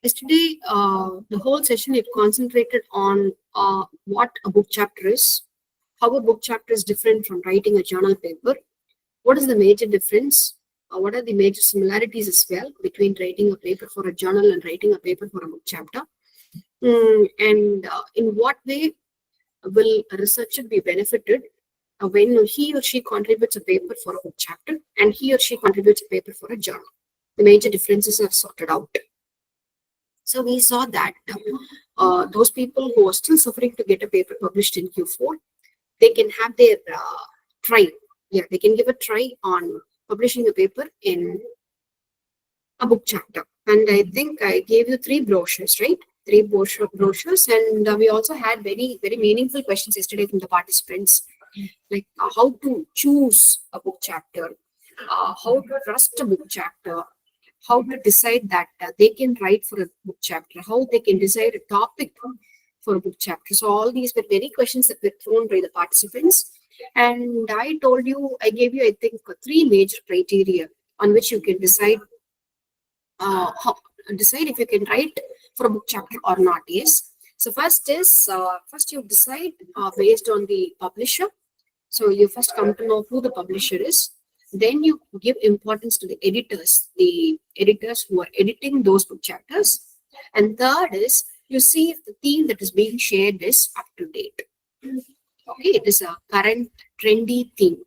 Yesterday, the whole session it concentrated on what a book chapter is, how a book chapter is different from writing a journal paper, what is the major difference, what are the major similarities as well between writing a paper for a journal and writing a paper for a book chapter, and in what way will a researcher be benefited when he or she contributes a paper for a book chapter and he or she contributes a paper for a journal. The major differences are sorted out. So we saw that those people who are still suffering to get a paper published in Q4, they can have their try. Yeah, they can give a try on publishing a paper in a book chapter. And I think I gave you 3 brochures, right? 3 brochures. And we also had very, very meaningful questions yesterday from the participants, like how to choose a book chapter, how to trust a book chapter, how to decide that they can write for a book chapter, how they can decide a topic for a book chapter. So all these were very questions that were thrown by the participants. And I gave you, I think, 3 major criteria on which you can decide if you can write for a book chapter or not. Yes. So first you decide based on the publisher. So you first come to know who the publisher is. Then you give importance to the editors who are editing those book chapters. And third is you see if the theme that is being shared is up to date. Okay, it is a current trendy theme.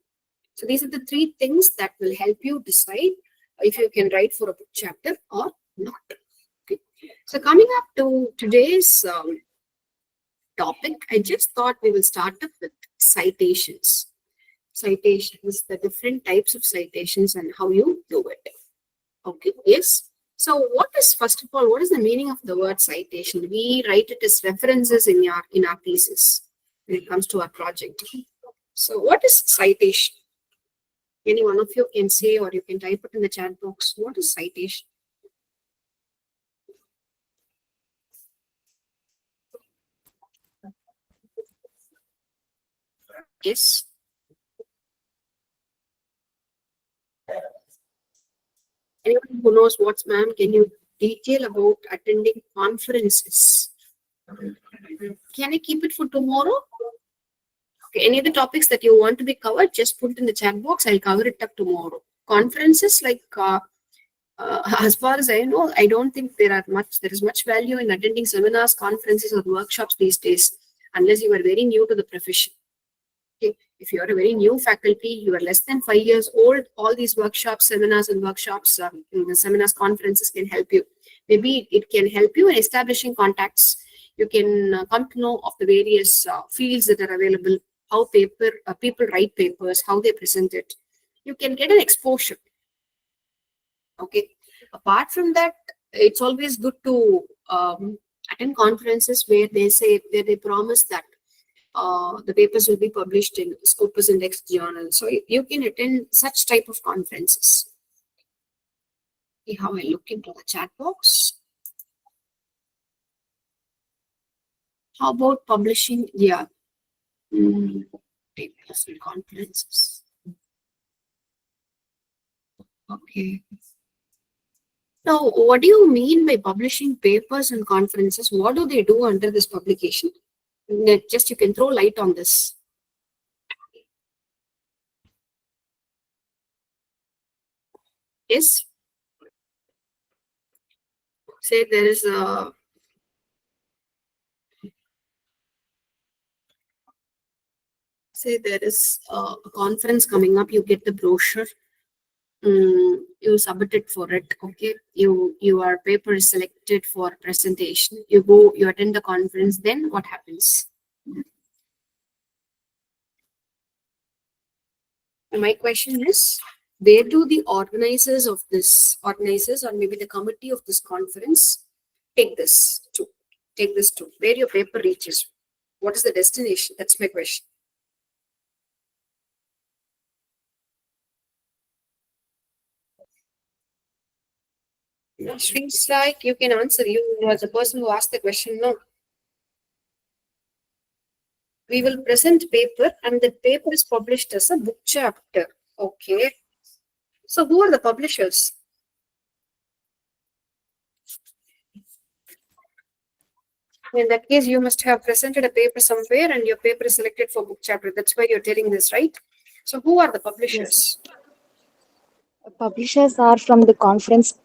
So these are the 3 things that will help you decide if you can write for a book chapter or not. Okay. So coming up to today's topic, I just thought we will start up with citations. Citations, the different types of citations and how you do it. Okay, yes. So first of all, what is the meaning of the word citation? We write it as references in our thesis when it comes to our project. So what is citation? Any one of you can say, or you can type it in the chat box. What is citation? Yes. Anyone who knows what's, ma'am, can you detail about attending conferences? Can I keep it for tomorrow? Okay, any of the topics that you want to be covered, just put it in the chat box. I'll cover it up tomorrow. Conferences, like as far as I know, I don't think there is much value in attending seminars, conferences, or workshops these days, unless you are very new to the profession. Okay. If you are a very new faculty, you are less than 5 years old, all these workshops, seminars and workshops, seminars, conferences can help you. Maybe it can help you in establishing contacts. You can come to know of the various fields that are available, how people write papers, how they present it. You can get an exposure. Okay. Apart from that, it's always good to attend conferences where they promise that the papers will be published in Scopus Index journal. So you can attend such type of conferences. See how I look into the chat box. How about publishing? Yeah. Papers and conferences. Okay. Now, what do you mean by publishing papers and conferences? What do they do under this publication? Just you can throw light on this. Yes. Say there is a conference coming up, you get the brochure, you submit it for it. Okay, your paper is selected for presentation. You attend the conference. Then what happens? My question is, where do the organizers or maybe the committee of this conference take this to? Where your paper reaches? What is the destination? That's my question. Seems like you can answer. You are the person who asked the question. No. We will present paper and the paper is published as a book chapter. Okay. So who are the publishers? In that case, you must have presented a paper somewhere and your paper is selected for book chapter. That's why you're telling this, right? So who are the Yes. publishers? Publishers are from the conference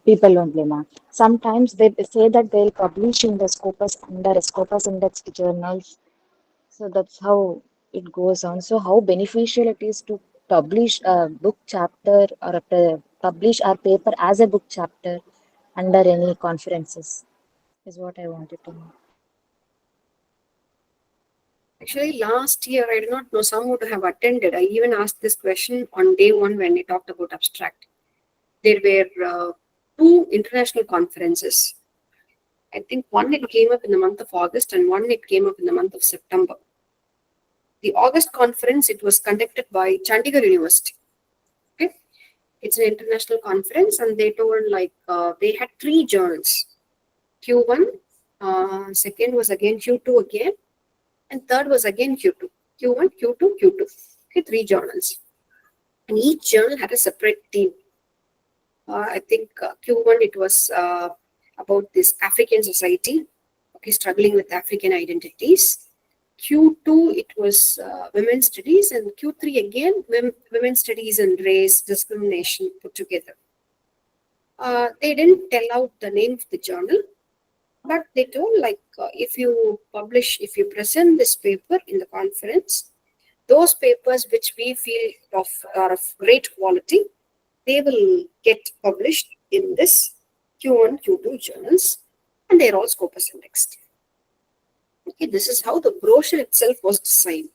people only, ma'am. Sometimes they say that they'll publish in the Scopus under a Scopus indexed journals. So that's how it goes on. So how beneficial it is to publish a book chapter or publish our paper as a book chapter under any conferences is what I wanted to know. Actually, last year, I do not know, some would have attended. I even asked this question on day one when we talked about abstract. There were two international conferences. I think one it came up in the month of August and one it came up in the month of September. The August conference, it was conducted by Chandigarh University. Okay, it's an international conference, and they told they had three journals. Q1, second was again Q2 again, and third was again Q2. Q1, Q2, Q2. Okay, three journals, and each journal had a separate theme. I think Q1 it was about this African society, okay, struggling with African identities. Q2 it was women's studies, and Q3 again women's studies and race discrimination put together. They didn't tell out the name of the journal, but they told if you present this paper in the conference, those papers which we feel are of great quality, they will get published in this Q1, Q2 journals, and they're all Scopus indexed. Okay, this is how the brochure itself was designed.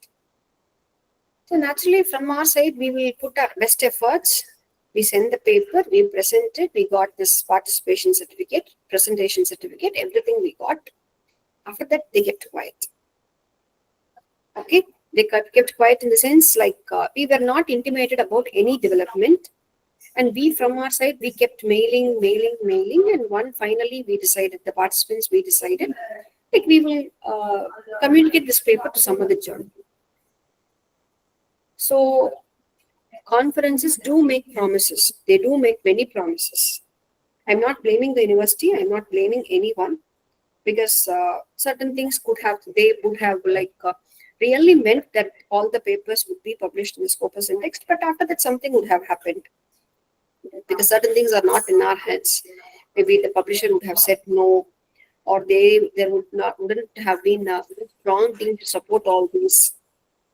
So naturally, from our side, we will put our best efforts. We send the paper, we present it, we got this participation certificate, presentation certificate, everything we got. After that, they kept quiet. Okay, they kept quiet in the sense we were not intimated about any development. And we, from our side, we kept mailing, and one finally we decided, the participants, we decided, we will communicate this paper to some other journal. So conferences do make promises. They do make many promises. I'm not blaming the university. I'm not blaming anyone, because certain things they would have really meant that all the papers would be published in the Scopus Index. But after that, something would have happened, because certain things are not in our hands. Maybe the publisher would have said no, or there wouldn't have been a strong team to support all these.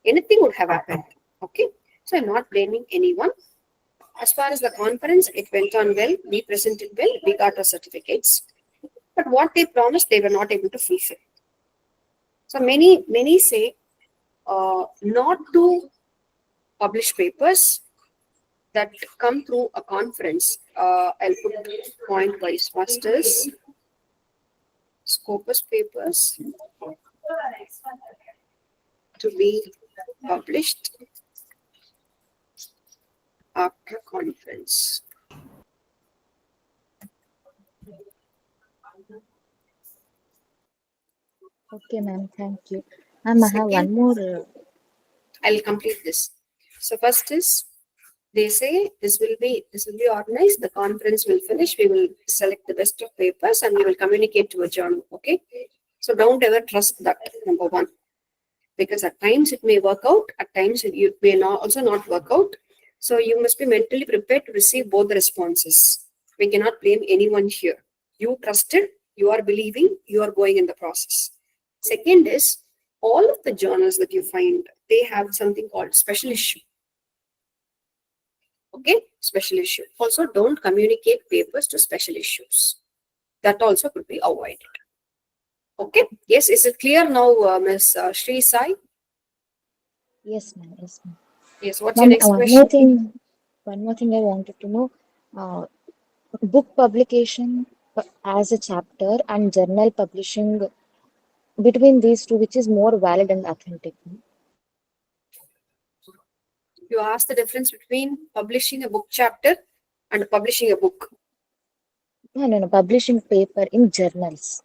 Anything would have happened. Okay, so I'm not blaming anyone. As far as the conference, it went on well. We presented well. We got our certificates. But what they promised, they were not able to fulfill. So many say not to publish papers that come through a conference. I'll put point wise. First is Scopus papers to be published after conference. Okay, ma'am. Thank you. Ma'am, I have one more. I'll complete this. So first is, they say this will be organized. The conference will finish. We will select the best of papers and we will communicate to a journal. Okay. So don't ever trust that, number one, because at times it may work out. At times it may also not work out. So you must be mentally prepared to receive both the responses. We cannot blame anyone here. You trusted, you are believing, you are going in the process. Second is, all of the journals that you find, they have something called special issue. Okay, special issue. Also, don't communicate papers to special issues. That also could be avoided. Okay, yes, is it clear now, Ms. Sri Sai? Yes, ma'am. Yes, ma'am. Yes, what's your Ma'am, next question? one more thing I wanted to know. Book publication as a chapter and journal publishing, between these two, which is more valid and authentic? You asked the difference between publishing a book chapter and publishing a book. No. Publishing paper in journals.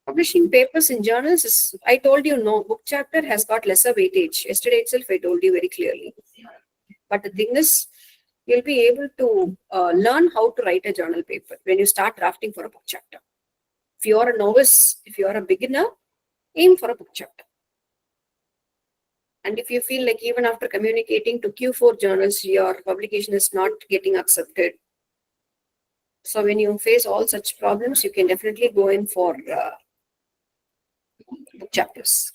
Publishing papers in journals is, I told you, no, book chapter has got lesser weightage. Yesterday itself, I told you very clearly. But the thing is, you'll be able to learn how to write a journal paper when you start drafting for a book chapter. If you are a novice, if you are a beginner, aim for a book chapter. And if you feel like even after communicating to Q4 journals, your publication is not getting accepted. So when you face all such problems, you can definitely go in for book chapters.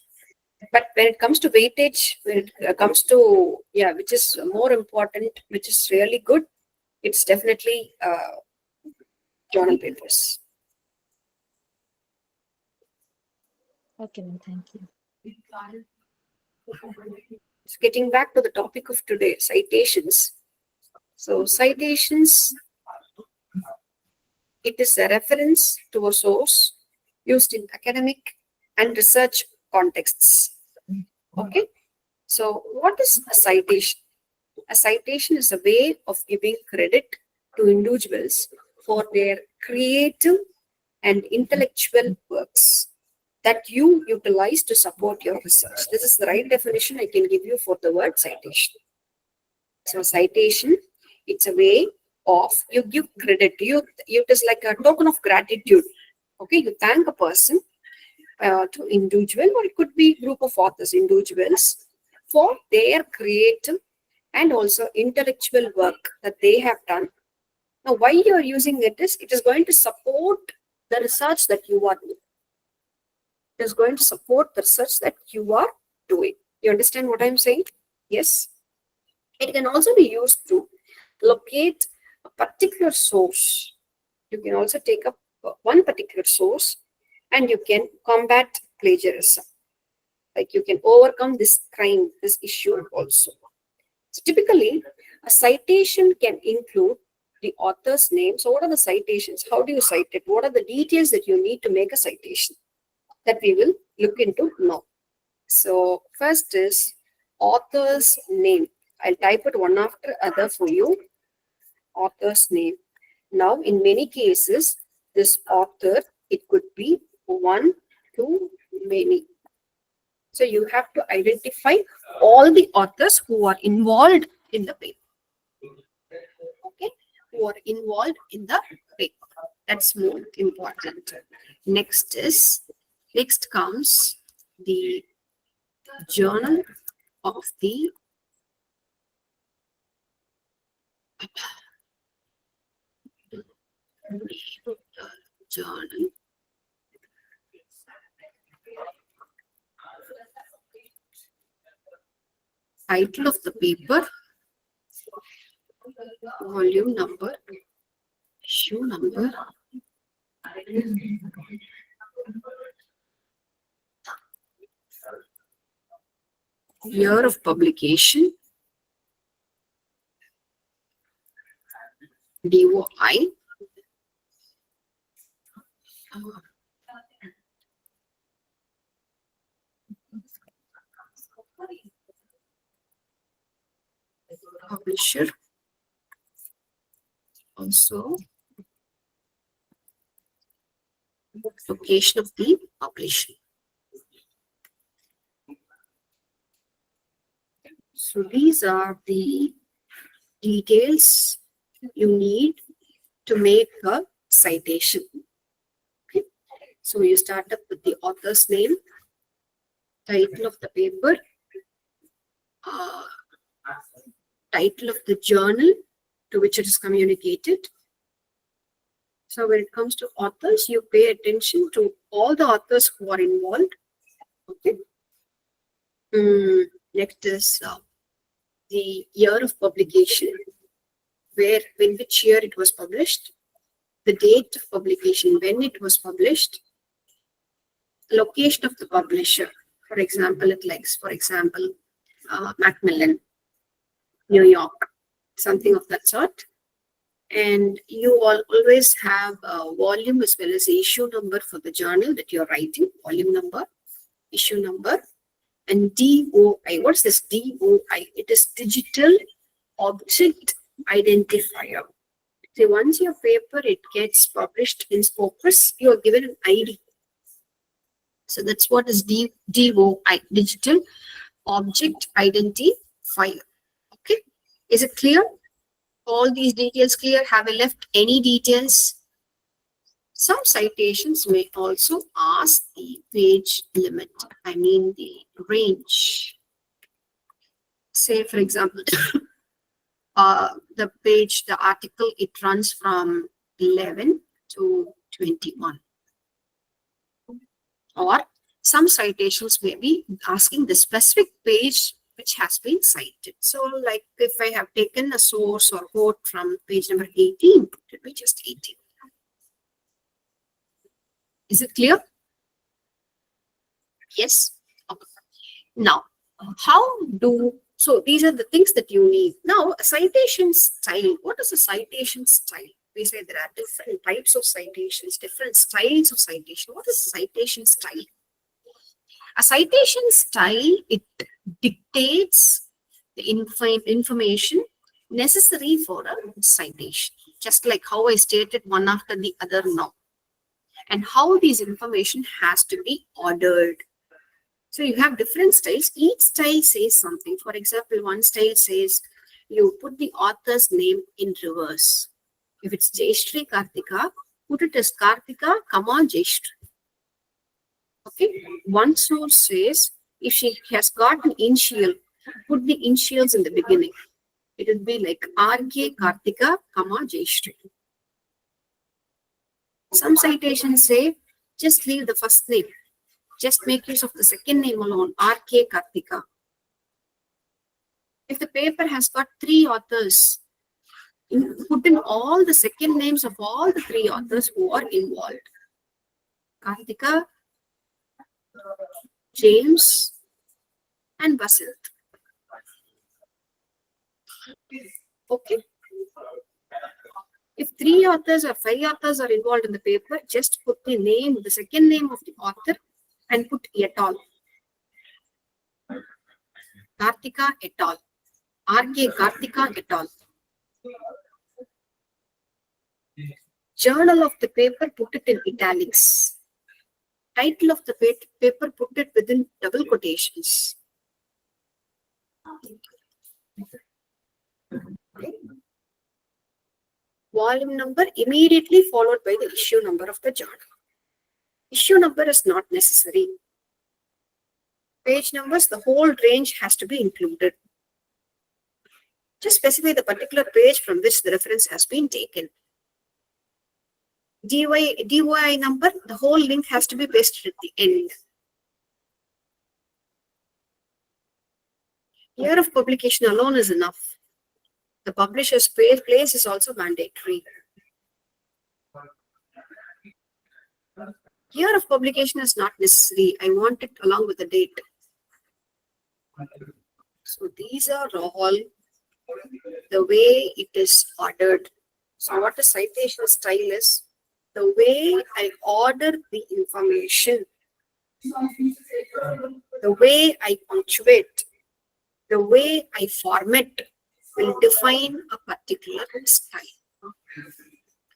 But when it comes to weightage, when it comes to, which is more important, which is really good, it's definitely journal papers. Okay, ma'am, thank you. So getting back to the topic of today, citations. So citations, it is a reference to a source used in academic and research contexts. Okay. So what is a citation? A citation is a way of giving credit to individuals for their creative and intellectual works that you utilize to support your research. This is the right definition I can give you for the word citation. So citation, it's a way of, you give credit. It is like a token of gratitude. Okay, you thank a person to individual, or it could be group of authors, individuals, for their creative and also intellectual work that they have done. Now, why you are using it is going to support the research that you are doing. It is going to support the research that you are doing. You understand what I'm saying? Yes. It can also be used to locate a particular source. You can also take up one particular source and you can combat plagiarism. Like you can overcome this crime, this issue also. So typically, a citation can include the author's name. So what are the citations? How do you cite it? What are the details that you need to make a citation? That we will look into now. So first is author's name. I'll type it one after other for you. Author's name. Now, in many cases, this author, it could be one, two, many. So you have to identify all the authors who are involved in the paper. Okay, who are involved in the paper. That's more important. Next comes the journal of the journal. Title of the paper, volume number, issue number, year of publication, DOI, publisher, also location of the publisher. So these are the details you need to make a citation. Okay. So you start up with the author's name, title of the paper, title of the journal to which it is communicated. So when it comes to authors, you pay attention to all the authors who are involved. Okay. Next is the year of publication, in which year it was published, the date of publication, when it was published, location of the publisher. For example, Macmillan, New York, something of that sort. And you always have a volume as well as issue number for the journal that you're writing, volume number, issue number, and DOI. What's this DOI? It is digital object identifier. So once your paper it gets published in Scopus, you are given an ID. So that's what is DOI, digital object identifier. Okay, is it clear? All these details clear? Have I left any details? Some citations may also ask the page limit, I mean the range. Say, for example, the page, the article, it runs from 11 to 21. Or some citations may be asking the specific page which has been cited. So, like if I have taken a source or quote from page number 18, it will be just 18. Is it clear? Yes. Okay. Now, so these are the things that you need. Now, a citation style. What is a citation style? We say there are different types of citations, different styles of citation. What is a citation style? A citation style, it dictates the information necessary for a citation, just like how I stated one after the other now, and how these information has to be ordered. So you have different styles. Each style says something. For example, one style says you put the author's name in reverse. If it's Jayashree Karthika, put it as Karthika, comma Jayashree. Okay. One source says if she has got an initial, put the initials in the beginning. It would be like RK Karthika, comma Jayashree. Some citations say just leave the first name. Just make use of the second name alone, RK Karthika. If the paper has got 3 authors, put in all the second names of all the 3 authors who are involved. Karthika, James, and Basant. Okay. If 3 authors or 5 authors are involved in the paper, just put the name, the second name of the author, and put et al. Karthika et al. RK Karthika et al. Journal of the paper, put it in italics. Title of the paper, put it within double quotations. Okay. Volume number immediately followed by the issue number of the journal. Issue number is not necessary. Page numbers, the whole range has to be included. Just specify the particular page from which the reference has been taken. DOI number, the whole link has to be pasted at the end. Year of publication alone is enough. The publisher's place is also mandatory. Year of publication is not necessary. I want it along with the date. So these are all the way it is ordered. So what a citation style is, the way I order the information, the way I punctuate, the way I format will define a particular style.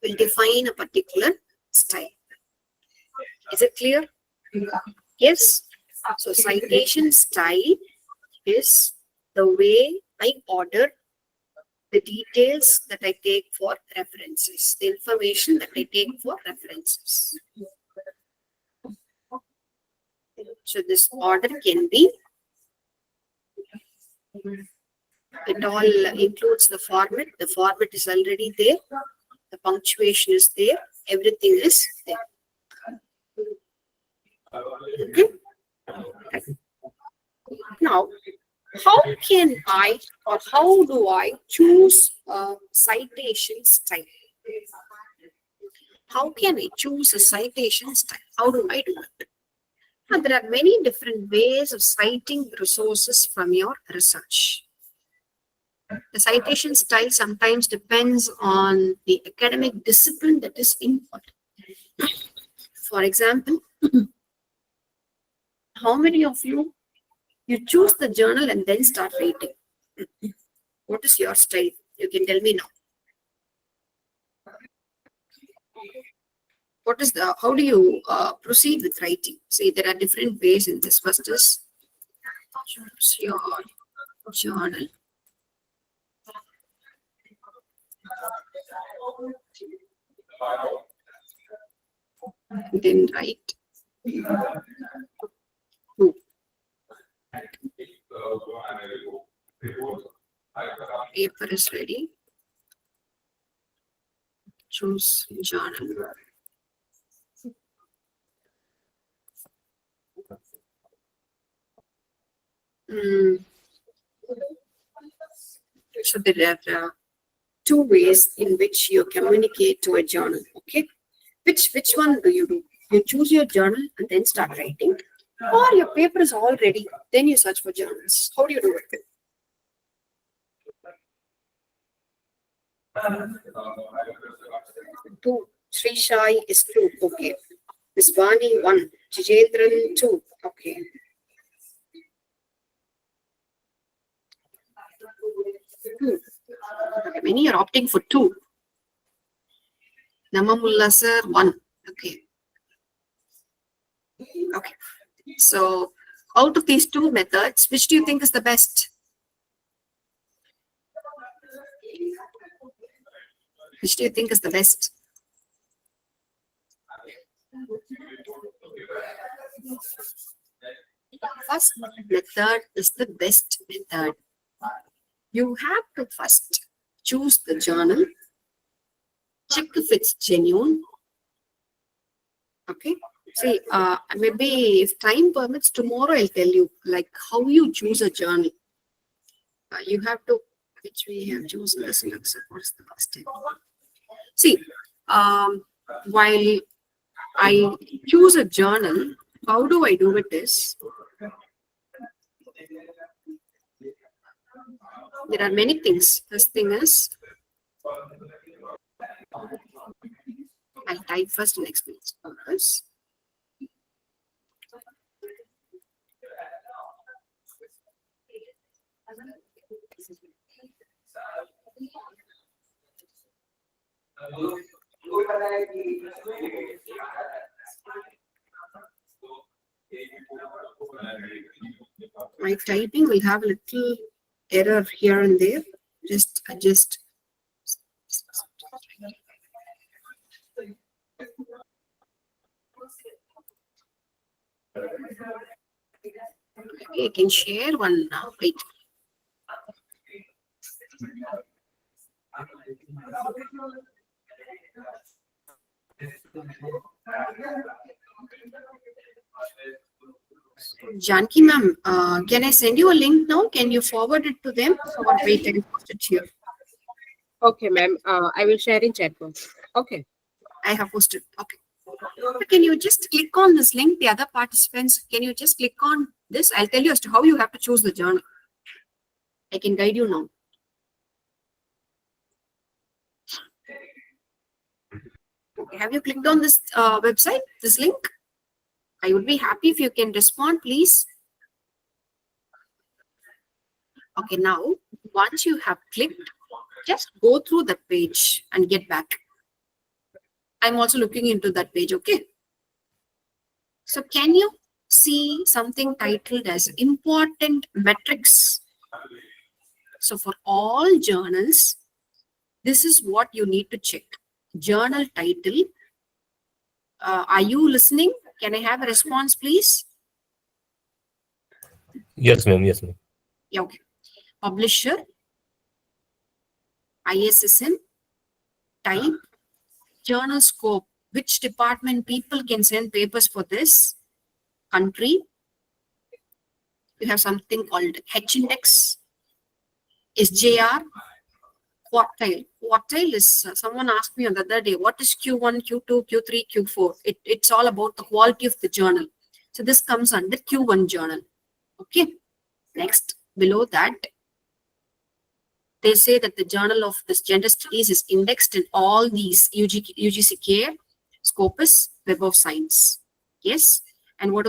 Will define a particular style. Is it clear? Yes. So citation style is the way I order the details that I take for references, the information that I take for references. So this order can be, it all includes the format. The format is already there. The punctuation is there. Everything is there. Okay. Now, how can I or how do I choose a citation style? How can I choose a citation style? How do I do it? Now, there are many different ways of citing resources from your research. The citation style sometimes depends on the academic discipline that is involved. For example, how many of you choose the journal and then start writing? What is your style? You can tell me now. How do you proceed with writing? See, there are different ways in this. First is choose your journal. Then write 2. Paper is ready. Choose journal. So there are 2 ways in which you communicate to a journal. Okay, which one do? You choose your journal and then start writing, or your paper is all ready, then you search for journals. How do you do it? Two. Sri Shai is 2. Okay. Miss Vani 1. Jijendran 2. Okay. Many are opting for 2. Namamulla sir 1. Okay. Okay. So out of these 2 methods, which do you think is the best? Which do you think is the best? First method is the best method. You have to first choose the journal, check if it's genuine. Okay. See, maybe if time permits, tomorrow I'll tell you like how you choose a journal. You have to, which we have chosen this. What's the last time? See, while I choose a journal, how do I do it is, there are many things. First thing is, I'll type first and explain purpose. My typing will have a little error here and there. Just adjust. Maybe I can share one now. Wait. Janki ma'am, can I send you a link now? Can you forward it to them? Or wait, I'll post it here. Okay, ma'am. I will share in chat box. Okay. I have posted. Okay. But can you just click on this link? The other participants, can you just click on this? I'll tell you as to how you have to choose the journal. I can guide you now. Okay. Have you clicked on this website, this link? I would be happy if you can respond, please. Okay, now, once you have clicked, just go through the page and get back. I'm also looking into that page, okay? So can you see something titled as important metrics? So for all journals, this is what you need to check. Journal title. Are you listening? Can I have a response, please? Yes, ma'am. Yes, ma'am. Yeah, okay. Publisher, ISSN, type, journal scope, which department people can send papers for this, country. You have something called H index, SJR, quartile. Quartile is, someone asked me on the other day, what is Q1, Q2, Q3, Q4? It's all about the quality of the journal. So this comes under Q1 journal. Okay. Next, below that, they say that the journal of this gender studies is indexed in all these UGCK, Scopus, Web of Science. Yes. And what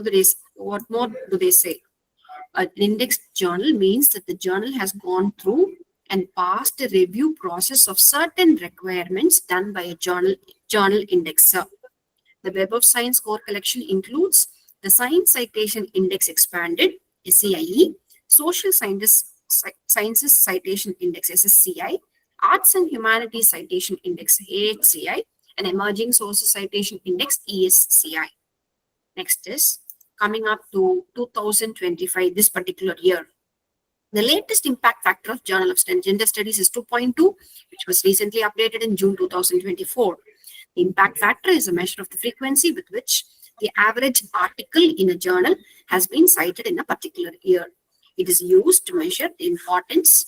more do they say? An indexed journal means that the journal has gone through and passed a review process of certain requirements done by a journal indexer. The Web of Science core collection includes the Science Citation Index Expanded, SCIE, Social Sciences Citation Index, SSCI, Arts and Humanities Citation Index, AHCI, an emerging sources citation index ESCI. Next is coming up to 2025, this particular year. The latest impact factor of Journal of Gender Studies is 2.2, which was recently updated in June 2024. The impact factor is a measure of the frequency with which the average article in a journal has been cited in a particular year. It is used to measure the importance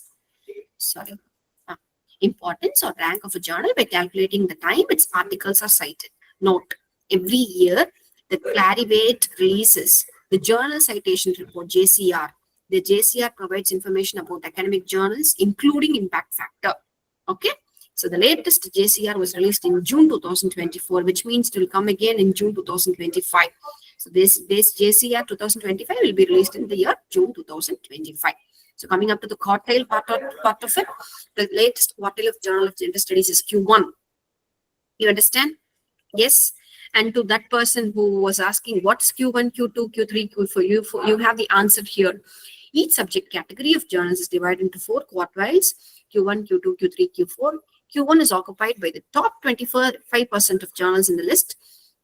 or rank of a journal by calculating the time its articles are cited. Note, every year, the Clarivate releases the Journal Citation Report, JCR. The JCR provides information about academic journals, including impact factor. Okay? So the latest JCR was released in June 2024, which means it will come again in June 2025. So this JCR 2025 will be released in the year June 2025. So coming up to the quartile part of it, the latest quartile of Journal of Gender Studies is Q1. You understand? Yes. And to that person who was asking what's Q1, Q2, Q3, Q4, you have the answer here. Each subject category of journals is divided into 4 quartiles, Q1, Q2, Q3, Q4. Q1 is occupied by the top 25% of journals in the list.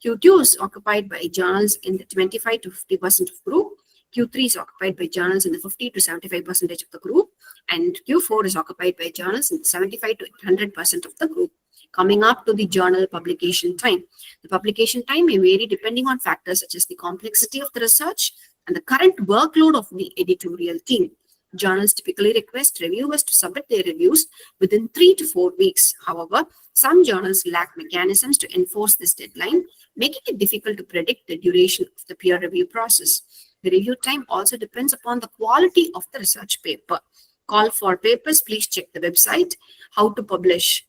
Q2 is occupied by journals in the 25 to 50% of group. Q3 is occupied by journals in the 50 to 75% of the group. And Q4 is occupied by journals in the 75 to 100% of the group. Coming up to the journal publication time. The publication time may vary depending on factors such as the complexity of the research and the current workload of the editorial team. Journals typically request reviewers to submit their reviews within 3 to 4 weeks. However, some journals lack mechanisms to enforce this deadline, making it difficult to predict the duration of the peer review process. The review time also depends upon the quality of the research paper. Call for papers, please check the website. How to publish.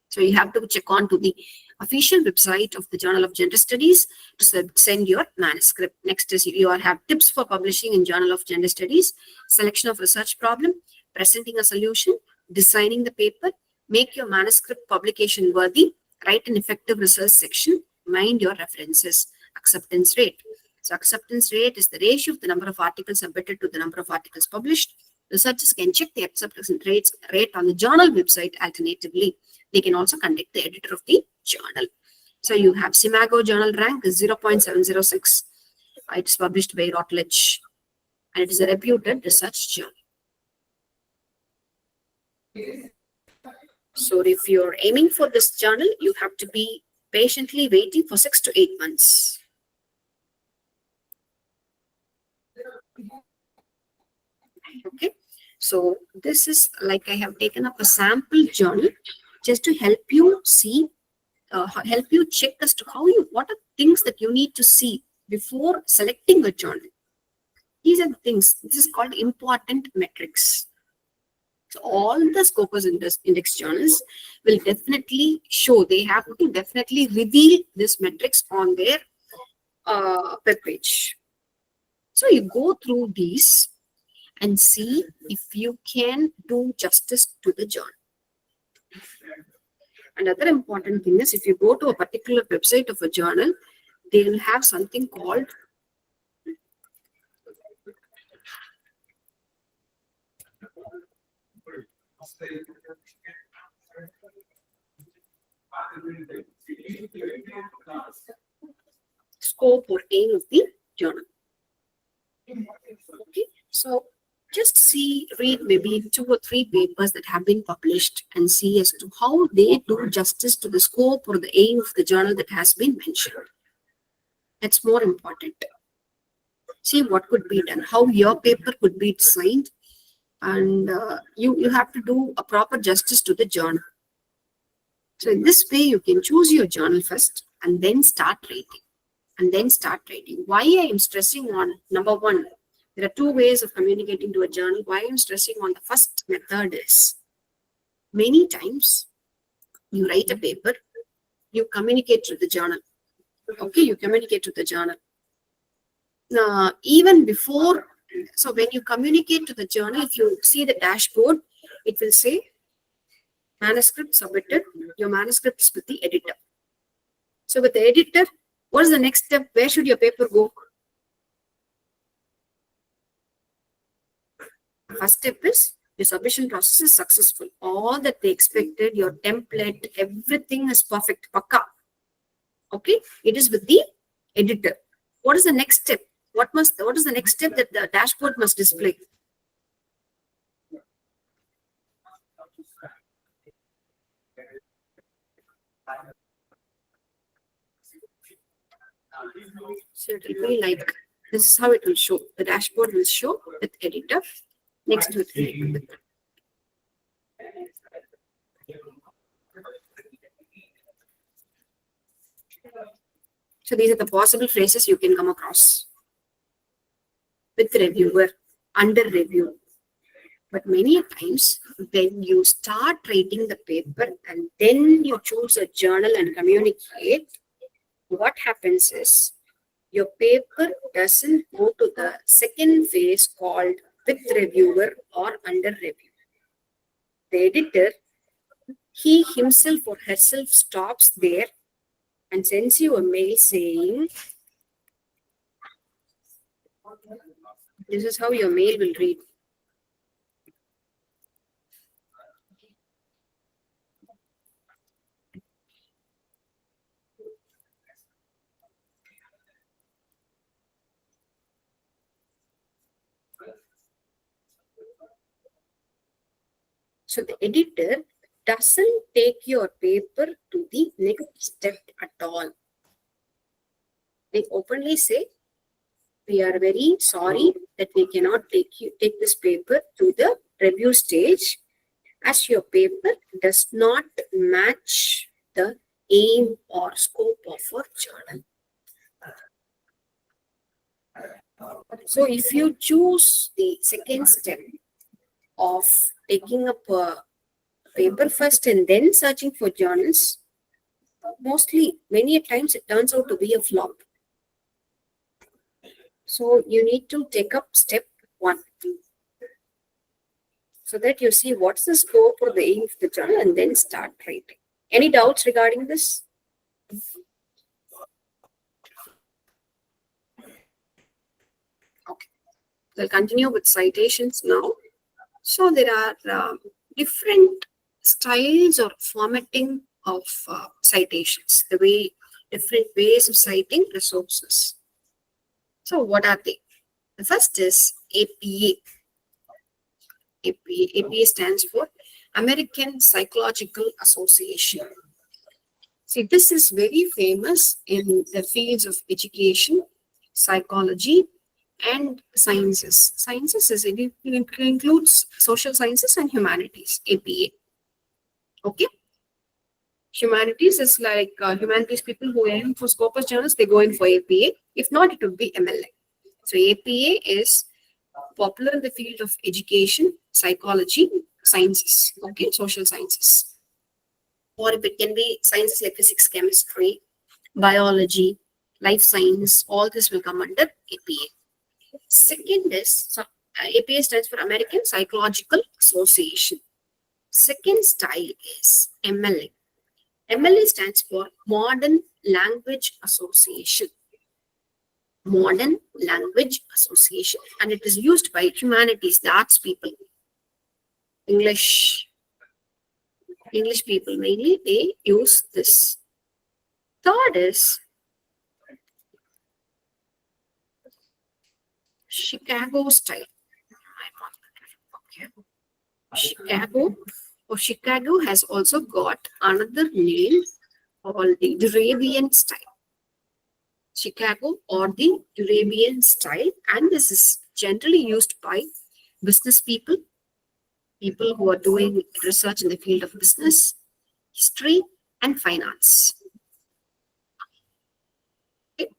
So you have to check on to the official website of the Journal of Gender Studies to send your manuscript. Next is you have tips for publishing in Journal of Gender Studies, selection of research problem, presenting a solution, designing the paper, make your manuscript publication worthy, write an effective research section, mind your references, acceptance rate. So acceptance rate is the ratio of the number of articles submitted to the number of articles published. Researchers can check the acceptance rate on the journal website alternatively. They can also contact the editor of the journal. So you have Simago journal rank is 0.706. It is published by Routledge and it is a reputed research journal. So if you're aiming for this journal, you have to be patiently waiting for 6 to 8 months. Okay. So this is like I have taken up a sample journal just to help you see, help you check as to what are things that you need to see before selecting a journal. These are the things. This is called important metrics. So all the Scopus index journals will definitely show, they have to definitely reveal these metrics on their web page. So you go through these and see if you can do justice to the journal. Another important thing is if you go to a particular website of a journal, they will have something called scope or aim of the journal. Okay, so just read maybe 2 or 3 papers that have been published and see as to how they do justice to the scope or the aim of the journal that has been mentioned. That's more important. See what could be done, how your paper could be designed, and you have to do a proper justice to the journal. So in this way, you can choose your journal first and then start rating. Why I am stressing on number 1, there are 2 ways of communicating to a journal. Why I'm stressing on the first method is many times you write a paper, you communicate to the journal. Okay, you communicate to the journal. Even before, so when you communicate to the journal, if you see the dashboard, it will say manuscript submitted, your manuscript is with the editor. So with the editor, what is the next step? Where should your paper go? First step is Your submission process is successful. All that they expected, your template, everything is perfect. Pakka. Okay, it is with the editor. What is the next step? What is the next step that the dashboard must display? So it will be like this is how it will show. The dashboard will show with editor next to it. So these are the possible phrases you can come across. With reviewer, under review. But many times when you start writing the paper and then you choose a journal and communicate, what happens is your paper doesn't go to the second phase called with reviewer or under review. The editor, he himself or herself stops there and sends you a mail saying, this is how your mail will read. So the editor doesn't take your paper to the next step at all. They openly say, we are very sorry that we cannot take this paper to the review stage as your paper does not match the aim or scope of our journal. So if you choose the second step of taking up a paper first and then searching for journals, many times it turns out to be a flop. So you need to take up step 1 so that you see what's the scope or the aim of the journal and then start writing. Any doubts regarding this? Okay, we'll continue with citations now. So there are different styles or formatting of citations, different ways of citing resources. So what are they? The first is APA. APA stands for American Psychological Association. See, this is very famous in the fields of education, psychology, and sciences. It includes social sciences and humanities, APA. Okay. Humanities is like humanities people who aim for Scopus journals, they go in for APA. If not, it would be MLA. So APA is popular in the field of education, psychology, sciences, okay, social sciences. Or if it can be sciences like physics, chemistry, biology, life science, all this will come under APA. Second is, APA stands for American Psychological Association. Second style is MLA. MLA stands for Modern Language Association. Modern Language Association. And it is used by humanities, the arts people. English people mainly, they use this. Third is Chicago style. Chicago has also got another name called the Durabian style. Chicago or the Durabian style, and this is generally used by business people who are doing research in the field of business, history, and finance. Okay.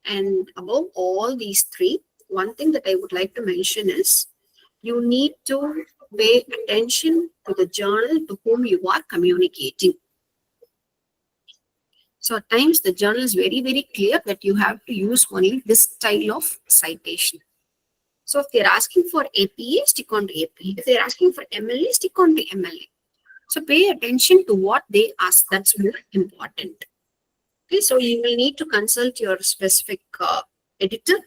And above all these three, one thing that I would like to mention is you need to pay attention to the journal to whom you are communicating. So at times the journal is very, very clear that you have to use only this style of citation. So if they're asking for APA, stick on to APA. If they're asking for MLA, stick on to MLA. So pay attention to what they ask. That's more important. Okay, so you will need to consult your specific editor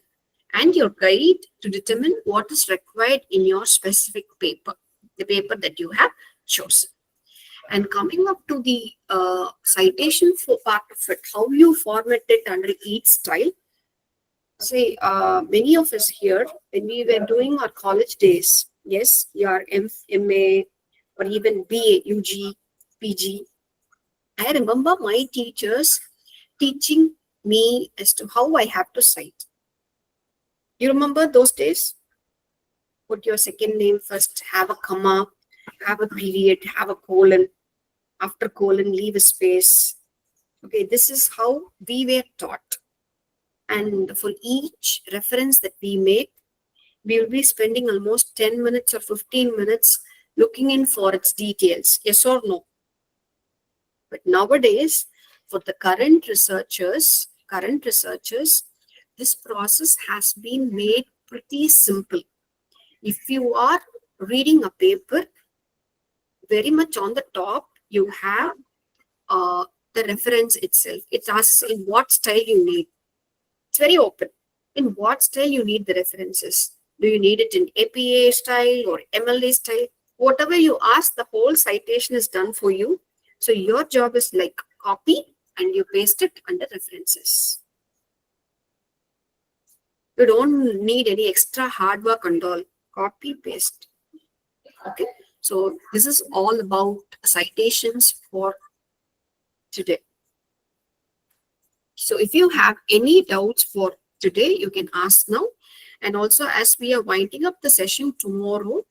and your guide to determine what is required in your specific paper. the paper that you have chosen. And coming up to the citation for part of it, how you format it under each style. Say, many of us here, when we were doing our college days, yes, your MA or even BA, UG, PG, I remember my teachers teaching me as to how I have to cite. You remember those days? Put your second name first, have a comma, have a period, have a colon, after colon, leave a space. Okay, this is how we were taught. And for each reference that we make, we will be spending almost 10 minutes or 15 minutes looking in for its details, yes or no. But nowadays, for the current researchers, this process has been made pretty simple. If you are reading a paper, very much on the top, you have the reference itself. It asks in what style you need. It's very open. In what style you need the references. Do you need it in APA style or MLD style? Whatever you ask, the whole citation is done for you. So your job is like copy and you paste it under references. You don't need any extra hard work and all. Copy, paste. Okay. So this is all about citations for today. So if you have any doubts for today, you can ask now. And also, as we are winding up the session tomorrow,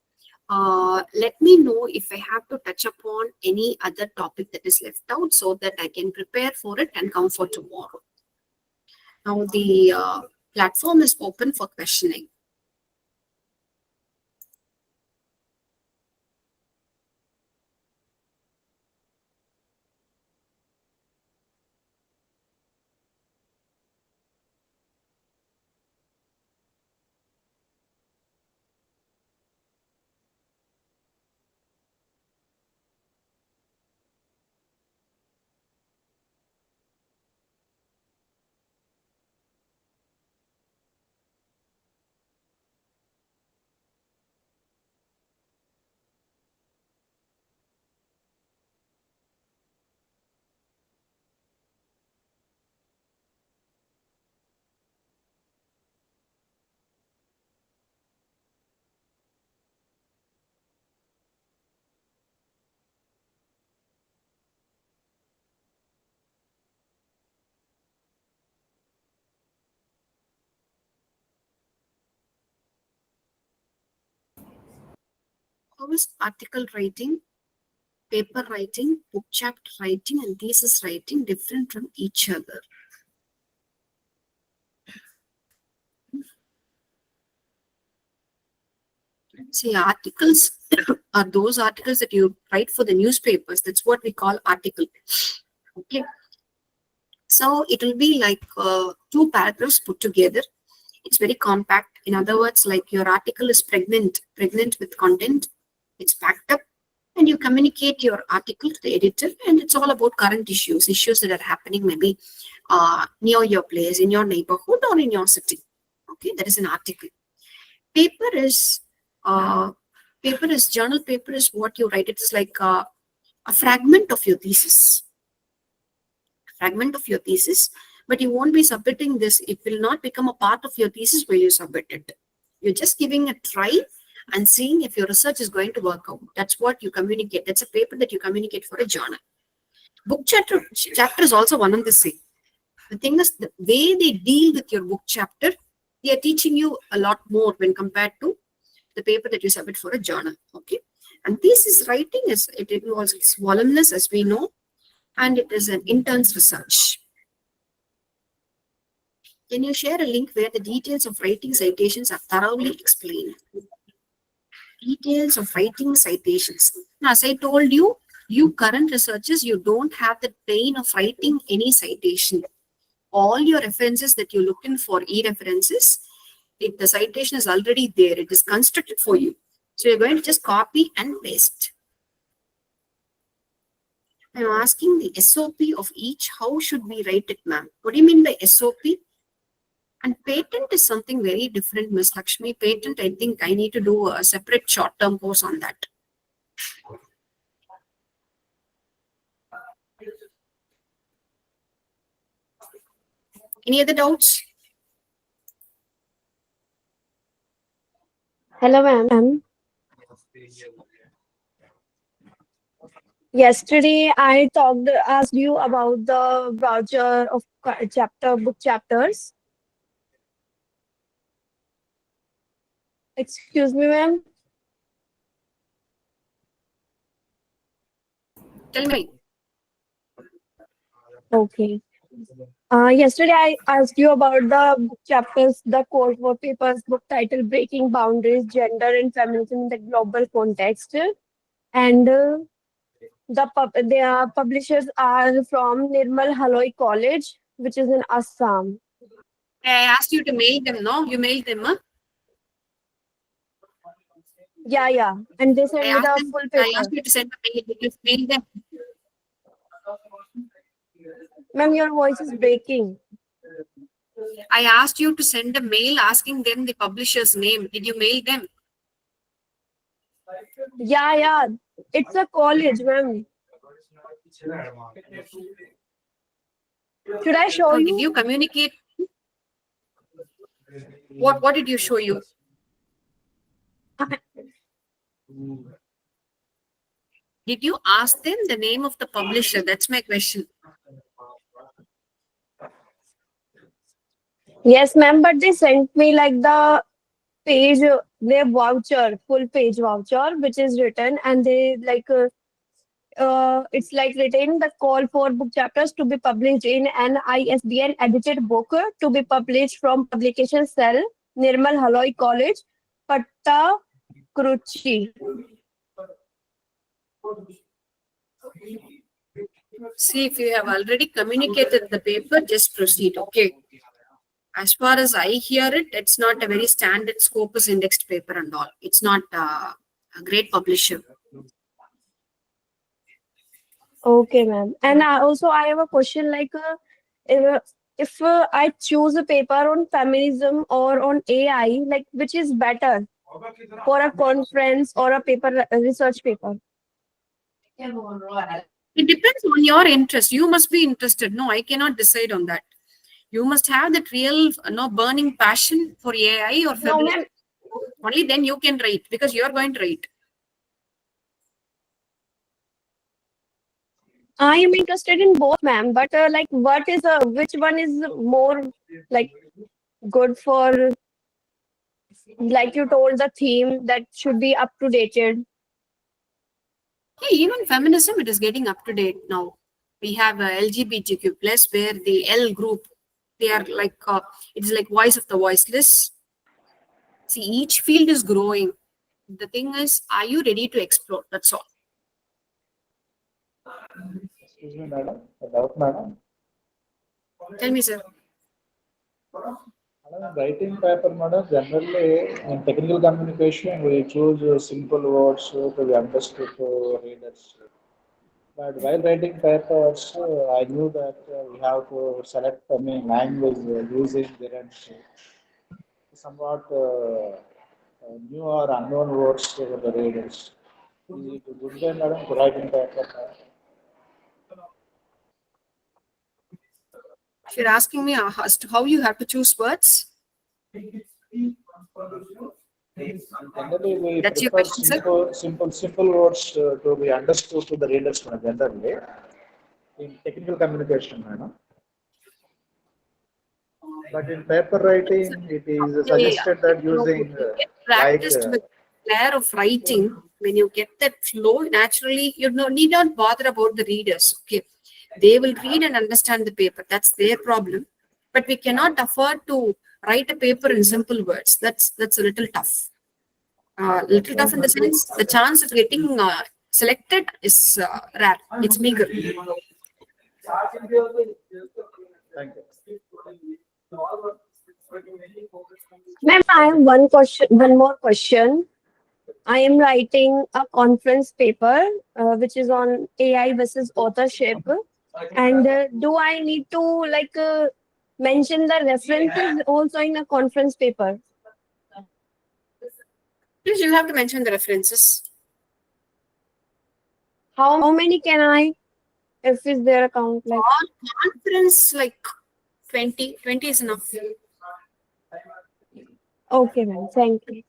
let me know if I have to touch upon any other topic that is left out so that I can prepare for it and come for tomorrow. Now the platform is open for questioning. How is article writing, paper writing, book chapter writing, and thesis writing different from each other? See, articles are those articles that you write for the newspapers. That's what we call article. Okay. So it will be like 2 paragraphs put together. It's very compact. In other words, like your article is pregnant with content. It's packed up, and you communicate your article to the editor, and it's all about current issues that are happening maybe near your place, in your neighborhood, or in your city. Okay, that is an article. Paper is journal paper is what you write. It's like a fragment of your thesis. But you won't be submitting this. It will not become a part of your thesis where you submit it. You're just giving a try and seeing if your research is going to work out. That's what you communicate. That's a paper that you communicate for a journal. Book chapter is also one and the same. The thing is, the way they deal with your book chapter, they are teaching you a lot more when compared to the paper that you submit for a journal. Okay. And thesis writing it involves its voluminous, as we know, and it is an intense research. Can you share a link where the details of writing citations are thoroughly explained? Details of writing citations. Now, as I told you, you current researchers, you don't have the pain of writing any citation. All your references that you look in for e-references, the citation is already there. It is constructed for you. So you're going to just copy and paste. I'm asking the SOP of each. How should we write it, ma'am? What do you mean by SOP? And patent is something very different, Miss Lakshmi. Patent, I think I need to do a separate short-term course on that. Any other doubts? Hello, ma'am. Yesterday, I asked you about the voucher of book chapters. Excuse me, ma'am. Tell me. Okay. Yesterday, I asked you about the book chapters, the core for papers, book title, Breaking Boundaries, Gender and Feminism in the Global Context. And their publishers are from Nirmal Haloi College, which is in Assam. I asked you to mail them, no? You mailed them, huh? Yeah. And they sent me the full I paper. asked you to send a mail. Did you mail them? Ma'am, your voice is breaking. I asked you to send a mail asking them the publisher's name. Did you mail them? Yeah. It's a college, ma'am. Should I show No, did you? you communicate? What did you show you? Did you ask them the name of the publisher? That's my question. Yes, ma'am, but they sent me like the page, their voucher, full page voucher, which is written, and they it's like written the call for book chapters to be published in an ISBN edited book to be published from publication cell, Nirmal Haloi College, Patta Kruchi. See, if you have already communicated the paper, just proceed. Okay. As far as I hear it, it's not a very standard Scopus indexed paper and all. It's not a great publisher. Okay, ma'am. And I have a question like if I choose a paper on feminism or on AI, like which is better for a conference or a research paper? It depends on your interest. You must be interested. No, I cannot decide on that. You must have that real burning passion for AI or No, feminism. ma'am. Only then you can write because you are going to write. I am interested in both, ma'am. But like, which one is more like good for, like you told, the theme that should be up to dated. Hey, even feminism, it is getting up to date now. We have LGBTQ plus where the L group, they are like it's like voice of the voiceless. See, each field is growing. The thing is, are you ready to explore? That's all. Excuse me, madam. A doubt, madam. Tell me, sir. Madam, writing paper, madam, generally in technical communication, we choose simple words to be understood to readers. But while writing papers, I knew that we have to select the main language using there and somewhat new or unknown words to the readers. Is it a good way, madam, to write in paper? If you're asking me as to how you have to choose words, Generally, we that's your prefer question, sir. simple words to be understood to the readers generally in technical communication, But in paper writing, it is suggested that using You get like practiced with flair of writing. When you get that flow, naturally, you need not bother about the readers. Okay, they will read and understand the paper. That's their problem. But we cannot afford to write a paper in simple words. That's a little tough. Little tough in the sense the chance of getting selected is rare. It's meager. thank you. Ma'am, I have one more question. I am writing a conference paper, which is on AI versus authorship. And do I need to mention the references also in a conference paper? Please, you have to mention the references. How many can I, if is their account like? For conference, like 20 is enough. Okay, ma'am. Thank you.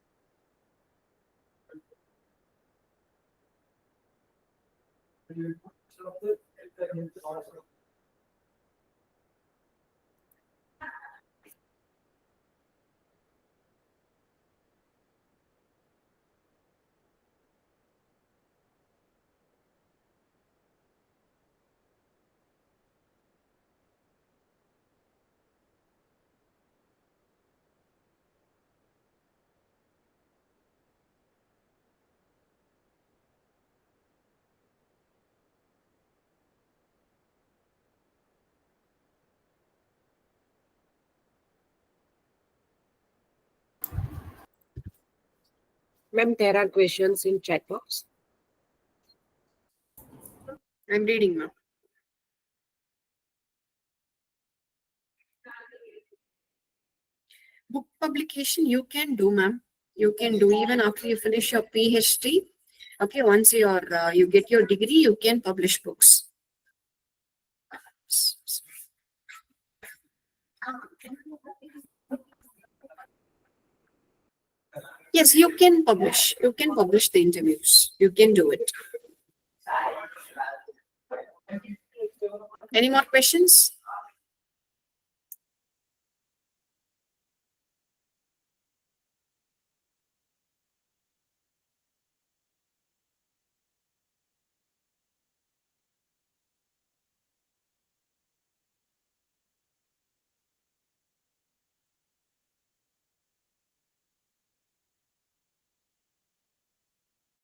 Ma'am, there are questions in chat box. I'm reading, ma'am. Book publication you can do, ma'am. You can do even after you finish your PhD. Okay, once you get your degree, you can publish books. Yes, you can publish. You can publish the interviews. You can do it. Any more questions?